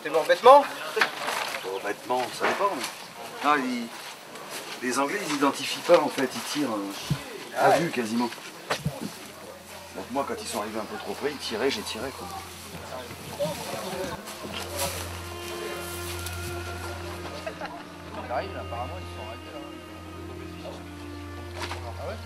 T'es mort bêtement? Oh, bêtement, ça dépend. Non, les Anglais, ils identifient pas en fait, ils tirent à vue quasiment. Donc moi, quand ils sont arrivés un peu trop près, ils tiraient, j'ai tiré quoi. Ils arrivent là, apparemment ils sont arrêtés là. Ah ouais?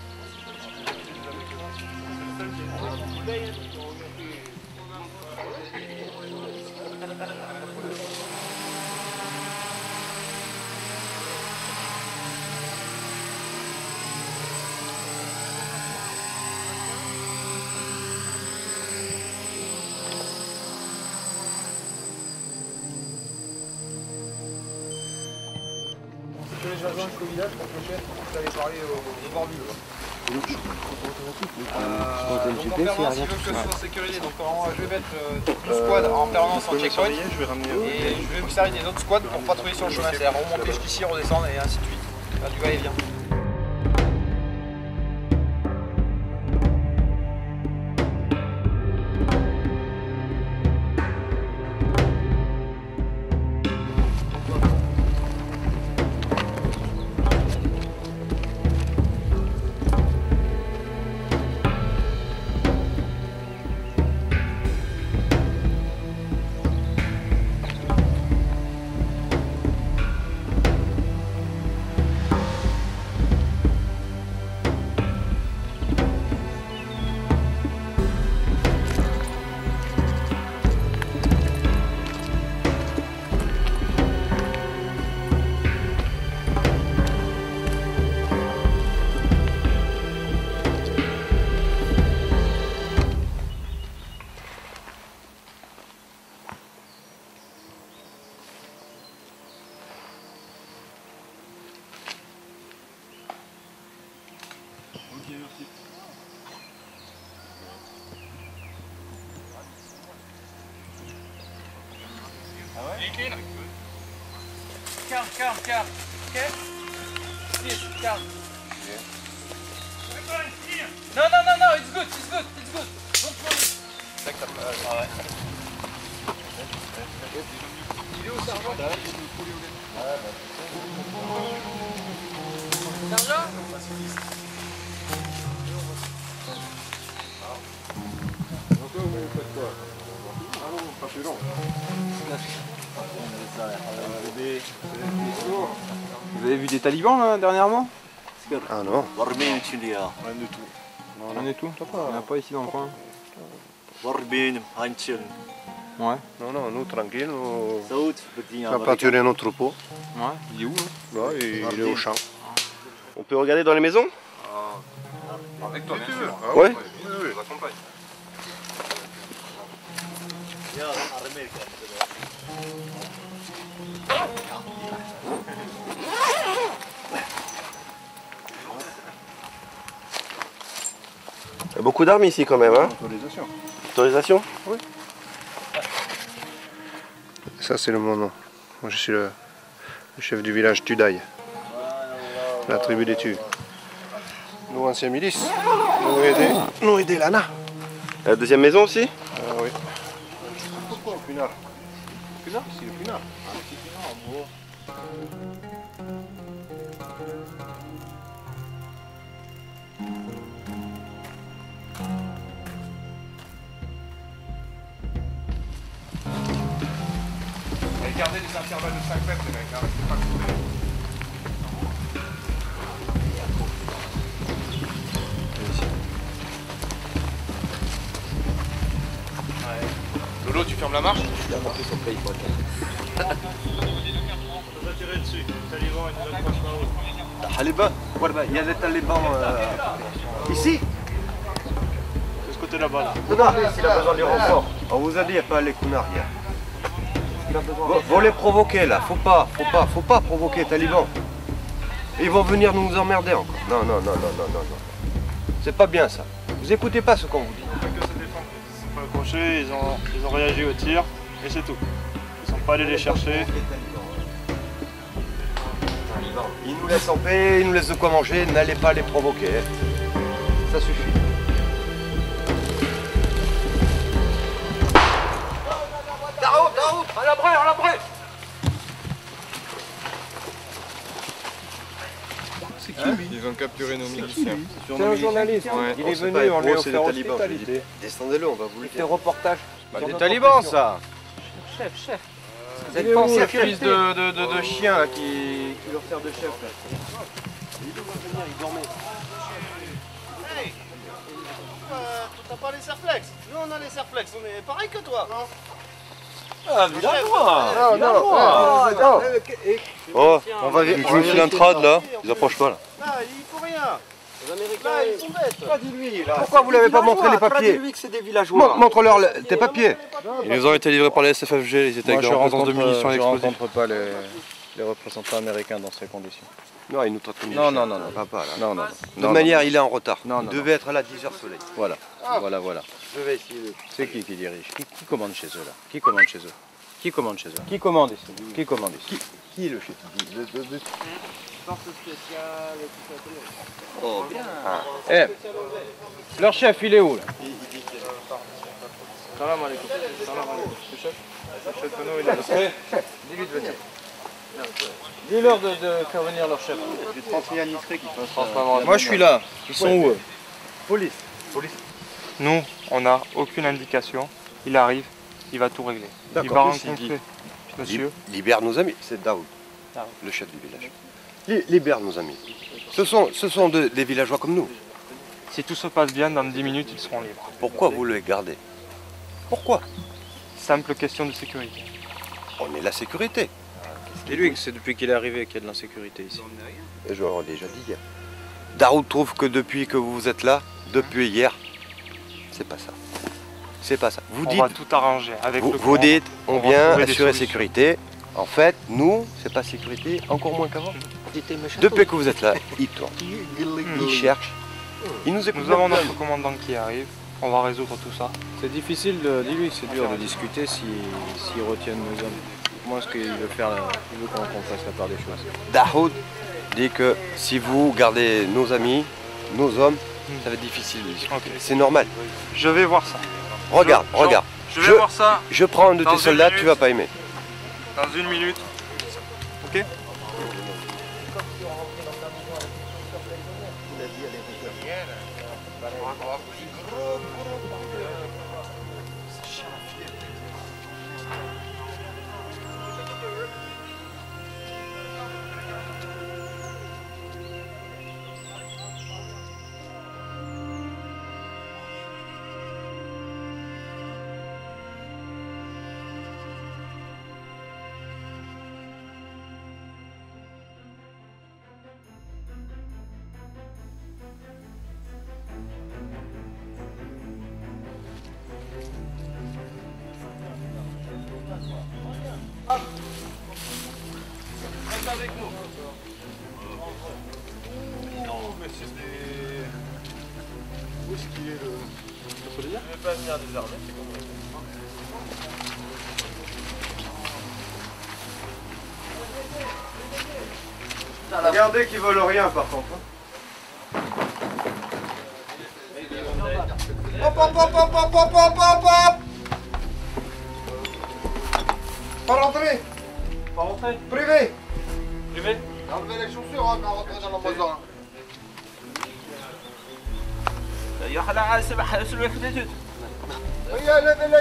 Je vais rejoindre jusqu'au village pour clocher, je t'avais parlé au bord du lot. Donc en permanence, il veut que ce soit sécurisé. Donc je vais mettre tout squad en permanence en checkpoint. Et je vais me servir des autres squads pour patrouiller sur le chemin. C'est-à-dire remonter jusqu'ici, redescendre et ainsi de suite. Faire du va-et-vient. Calme. Ok? Please, calm. No, it's good. Don't worry. Ah ouais. Il est où, Sergent? Sergent? Vous avez vu des talibans là dernièrement? Ah non. Rien du tout. Rien du tout? Il n'y en a pas ici dans le coin. Ouais. Non, nous tranquilles, on On n'a pas tué notre troupeau. Ouais, il est où? Là, il est au champ. On peut regarder dans les maisons? Avec toi, bien sûr. Ouais. Oui, je l'accompagne. Il y a beaucoup d'armes ici quand même, hein? Autorisation. Autorisation? Oui. Ça c'est mon nom. Moi je suis le chef du village Tudaï. La tribu des Tus. Nous anciens milices. Nous aider Lana. La deuxième maison aussi? Oui. Pourquoi le pinard? Le pinard? C'est le pinard. Gardez des intervalles de 5 mètres, les mecs, restez pas coupés. Lolo, tu fermes la marche? Il a monté son pays, quoi. Il y a des talibans ici? De ce côté là-bas là. Non, s'il a besoin du renfort. On vous a dit, il n'y a pas les counards hier. Vous les provoquer là, faut pas provoquer talibans. Ils vont venir nous emmerder encore. Non. C'est pas bien ça. Vous écoutez pas ce qu'on vous dit. On fait que se défendre. Ils ne sont pas accrochés, ils ont réagi au tir et c'est tout. Ils sont pas allés les chercher. Ils nous laissent en paix, ils nous laissent de quoi manger, n'allez pas les provoquer. Ça suffit. Daoud, voilà. Ils ont capturé nos miliciens. C'est un journaliste. Ouais. Il est venu, on lui a offert hospitalité. Descendez-le, on va vous le Il fait reportage. Des talibans, ça. Chef. Vous êtes pas en fils de chien là, qui leur sert de chef là. T'as pas les serflex? Nous on a les serflex, on est pareil que toi. Ah, villageois. Non. Oh, on va filer un trad là, ils approchent pas là. Là, il faut rien. Les Américains, là, ils sont bêtes. Pas dis-lui là. Pourquoi vous l'avez pas montré les papiers? Dis-lui que c'est des villageois. Montre-leur tes papiers. Ils nous ont été livrés par les SFFG, ils étaient avec des représentants de munitions Je explosives. rencontre pas les représentants américains dans ces conditions. Non, ils nous traitent comme des Non, chiens. non, non, Pas là. Non, non. De toute manière, il est en retard. Non, Il non, devait être là à 10h soleil. Voilà, voilà. Je vais essayer de... C'est qui dirige? Qui commande chez eux là? Qui commande chez eux? Qui commande chez eux? Qui commande ici? Qui commande ici? Qui est le chef? Oh, bien. Leur chef, il est où là? Salam alaikum. Salam alaikum. Le chef Renaud, il est là. Dis-lui de venir. Dis-leur de faire venir leur chef. Moi je suis là. Ils sont où eux? Police. Nous, on n'a aucune indication. Il arrive, il va tout régler. Il va D'accord, qu'est-ce qu'il rencontrer monsieur. Libère nos amis. C'est Daoud, le chef du village. Libère nos amis. Ce sont des villageois comme nous. Si tout se passe bien, dans 10 minutes, ils seront libres. Pourquoi vous les gardez? Pourquoi? Simple question de sécurité. On est la sécurité. Et lui, c'est depuis qu'il est arrivé qu'il y a de l'insécurité ici. Et je l'aurais déjà dit hier. Daoud trouve que depuis que vous êtes là, depuis hier, c'est pas ça. C'est pas ça. Vous On dites, va tout arranger avec le vous commandant. dites, on va vient trouver des assurer solutions. sécurité. En fait, nous, c'est pas sécurité, encore moins qu'avant. Depuis que vous êtes là, ils tournent. Ils cherchent. Ils nous écoutent. Nous avons notre commandant qui arrive. On va résoudre tout ça. C'est difficile, dis-lui que c'est dur de discuter s'ils retiennent nos hommes. Moi, ce qu'il veut faire, il veut qu'on fasse la part des choses. Daoud dit que si vous gardez nos amis, nos hommes, ça va être difficile. Ok. C'est normal. Je vais voir ça. Regarde, Je- regarde. Je vais voir ça Je prends un de Dans tes une soldats, minute. tu vas pas aimer. dans 1 minute. Ok? Regardez qu'ils volent rien par contre. Hop, hop, hop, hop, hop, hop, hop, hop, hop. Pas rentrer. Pas rentrer. Privé. Privé. Enlevez les chaussures hein, quand rentrer dans la maison.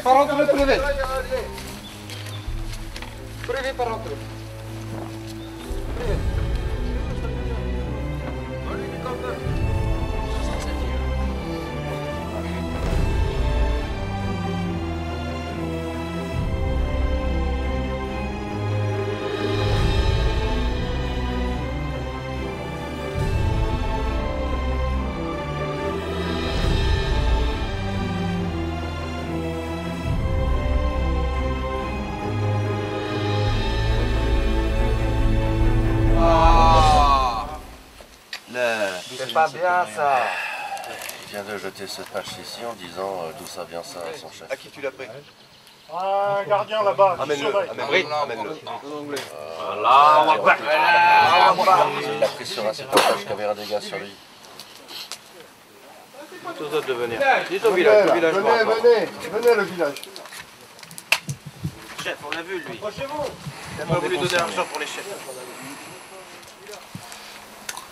Pas rentrer privé. Privé, pas rentrer. Privé. C'est pas bien ça. Il vient de jeter cette page ici en disant d'où ça vient ça à son chef. À qui tu l'as pris? Un gardien là-bas. Amène-le, amène-le. Il l'a pris sur un certain page qu'il y avait un dégât sur lui. Tous autres de venir. Dites au village, le village. Venez le village. Chef, on l'a vu lui. Il n'a pas voulu donner l'argent pour les chefs.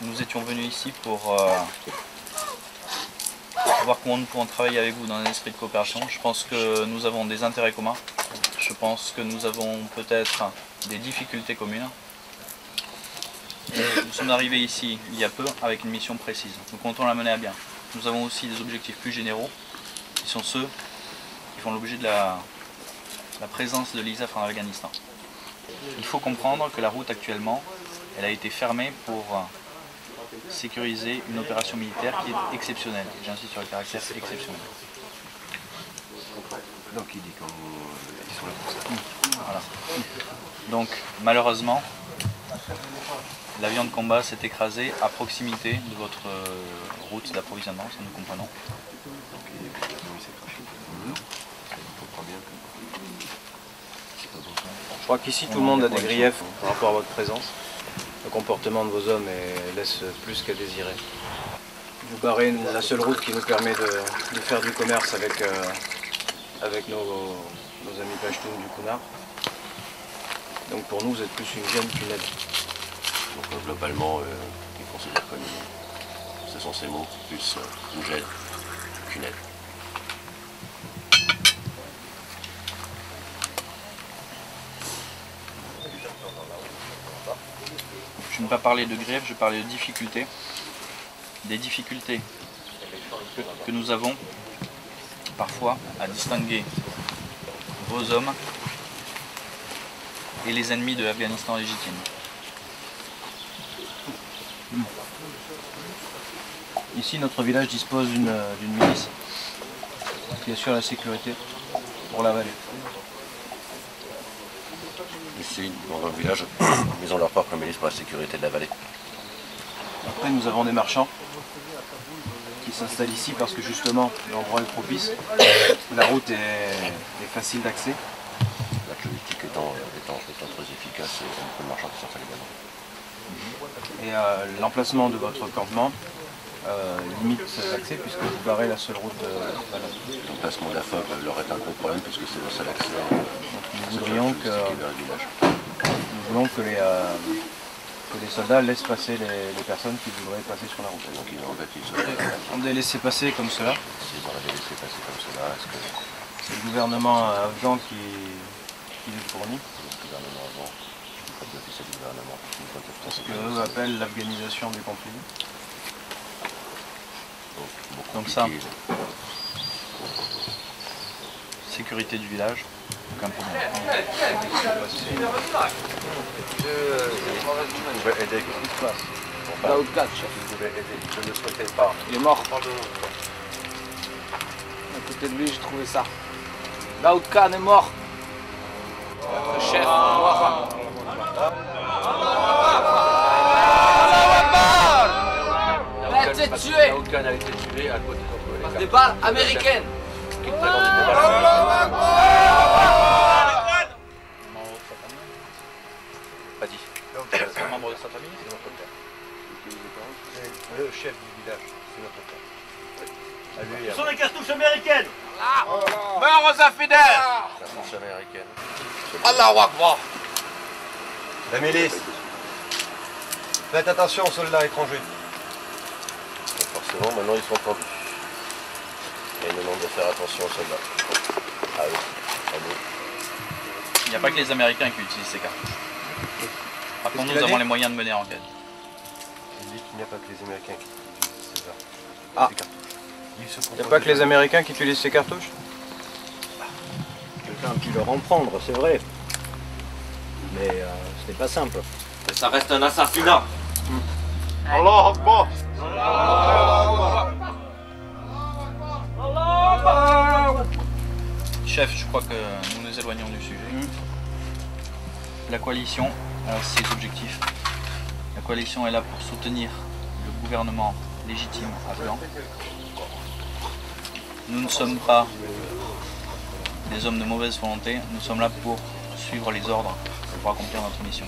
Nous étions venus ici pour voir comment nous pouvons travailler avec vous dans un esprit de coopération. Je pense que nous avons des intérêts communs. Je pense que nous avons peut-être des difficultés communes. Nous sommes arrivés ici il y a peu avec une mission précise. Nous comptons la mener à bien. Nous avons aussi des objectifs plus généraux qui sont ceux qui font l'objet de la présence de l'ISAF en Afghanistan. Il faut comprendre que la route actuellement, elle a été fermée pour sécuriser une opération militaire qui est exceptionnelle. J'insiste sur le caractère exceptionnel. Donc il dit qu'ils sont là pour ça. Voilà. Donc malheureusement, l'avion de combat s'est écrasé à proximité de votre route d'approvisionnement, ça nous comprenons. Je crois qu'ici tout le monde a des griefs par rapport à votre présence. Le comportement de vos hommes laisse plus qu'à désirer. Vous barrez la seule route qui nous permet de faire du commerce avec nos amis Pashtuns du Kunar. Donc pour nous, vous êtes plus une gêne qu'une aide. Donc globalement, ils considèrent comme ce sont ces mots, plus une gêne qu'une aide. Je ne vais pas parler de grève, je vais parler de difficultés. Des difficultés que nous avons parfois à distinguer vos hommes et les ennemis de l'Afghanistan légitime. Ici, notre village dispose d'une milice qui assure la sécurité pour la vallée. Ici, dans le village, ils ont leur propre milice pour la sécurité de la vallée. Après, nous avons des marchands qui s'installent ici parce que justement l'endroit est propice, la route est facile d'accès. La logistique étant très efficace, et beaucoup de marchands qui s'installent également. Et l'emplacement de votre campement limite cet accès puisque vous barrez la seule route valable. L'emplacement de la FOB leur est un gros problème puisque c'est le seul accès nous voudrions que les soldats laissent passer les personnes qui voudraient passer sur la route. Donc on les laisser passer comme cela. S'ils auraient laissé passer comme cela, est-ce que c'est le gouvernement afghan qui les fournit? le gouvernement afghan, l'officier du gouvernement, c'est ce qu'eux appellent l'afghanisation du conflit. Donc ça, sécurité du village, aucun problème. Vous pouvez aider, qu'est-ce qui se passe? Daoud Khan, chef. Vous pouvez aider, je ne souhaitais pas. Il est mort. À côté de lui, j'ai trouvé ça. Daoud Khan est mort. Notre chef, mort. Il a été tué. Daoud Khan a été tué à côté par des balles américaines. Qui prétendent des balles. Pas dit. C'est un membre de sa famille, c'est notre père. Le chef du village, c'est notre père. Ce sont les cartouches américaines. Meurs aux infidèles. Cartouche américaine. Allahu Akbar. La milice. Faites attention aux soldats étrangers. Donc forcément, maintenant ils sont tendus. Et ils nous demandent de faire attention aux soldats. À eux, à nous. Il n'y a pas que les Américains qui utilisent ces cartouches. Par contre, nous avons les moyens de mener l'enquête. Il dit qu'il n'y a pas que les Américains qui utilisent ces armes. Ah. Ces cartouches. Il n'y a pas que les Américains qui utilisent ces cartouches? Quelqu'un a pu leur en prendre, c'est vrai. Mais ce n'est pas simple. Mais ça reste un assassinat. Allah Akbar. Chef, je crois que nous nous éloignons du sujet. La coalition a ses objectifs. La coalition est là pour soutenir le gouvernement légitime afghan. Nous ne sommes pas des hommes de mauvaise volonté, nous sommes là pour suivre les ordres et pour accomplir notre mission.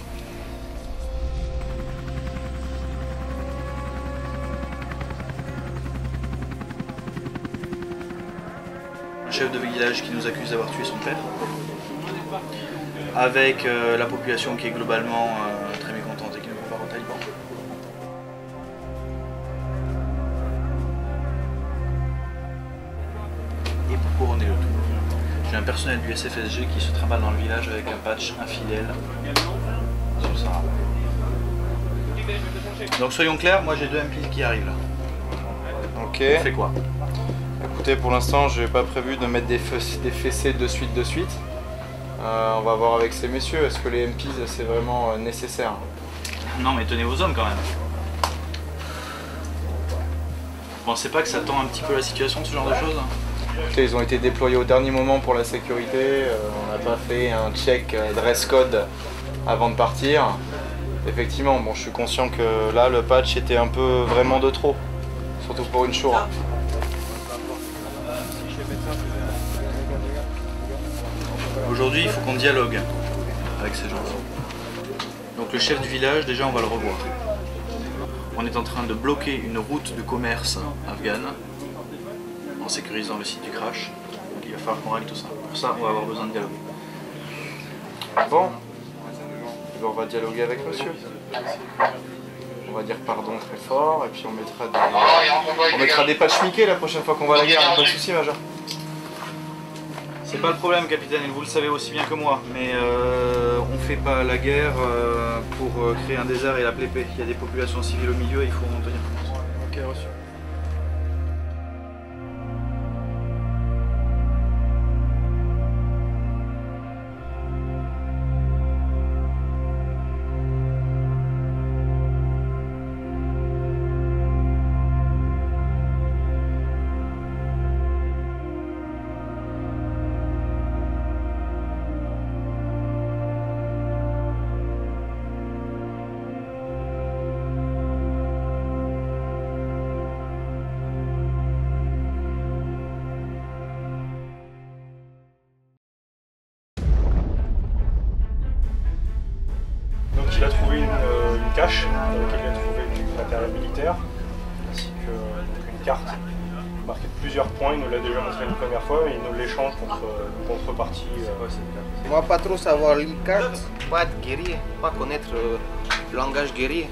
Un chef de village qui nous accuse d'avoir tué son père. avec la population qui est globalement très mécontente et qui ne veut pas aux talibans. Et pour couronner le tout, j'ai un personnel du SFSG qui se trimballe dans le village avec un patch infidèle sur le Sahara. Donc soyons clairs, moi j'ai 2 MPs qui arrivent là. Ok. On fait quoi? Écoutez, pour l'instant, j'ai pas prévu de mettre des fessées de suite. On va voir avec ces messieurs, est-ce que les MPs c'est vraiment nécessaire? Non mais tenez vos hommes quand même. Vous pensez pas que ça tend un petit peu la situation, ce genre de choses? Écoutez, ils ont été déployés au dernier moment pour la sécurité, on n'a pas fait un check dress code avant de partir. Effectivement, bon, je suis conscient que là, le patch était un peu vraiment de trop, surtout pour une Shura. Aujourd'hui, il faut qu'on dialogue avec ces gens-là. Donc le chef du village, déjà, on va le revoir. On est en train de bloquer une route de commerce afghane en sécurisant le site du crash. Donc il va falloir qu'on règle tout ça. Pour ça, on va avoir besoin de dialogue. Bon, on va dialoguer avec monsieur. On va dire pardon très fort et puis on mettra des patchs Mickey la prochaine fois qu'on va à la guerre, pas de soucis, Major. C'est pas le problème, capitaine, et vous le savez aussi bien que moi, mais on fait pas la guerre pour créer un désert et l'appeler paix. Il y a des populations civiles au milieu et il faut en tenir compte. Ok, reçu. Il a trouvé une cache dans laquelle il a trouvé du matériel militaire, ainsi qu'une carte marquée de plusieurs points. Il nous l'a déjà montré une première fois, mais il nous l'échange contre une contrepartie. Moi, pas trop savoir lire carte, pas être guerrier, pas connaître le langage guerrier.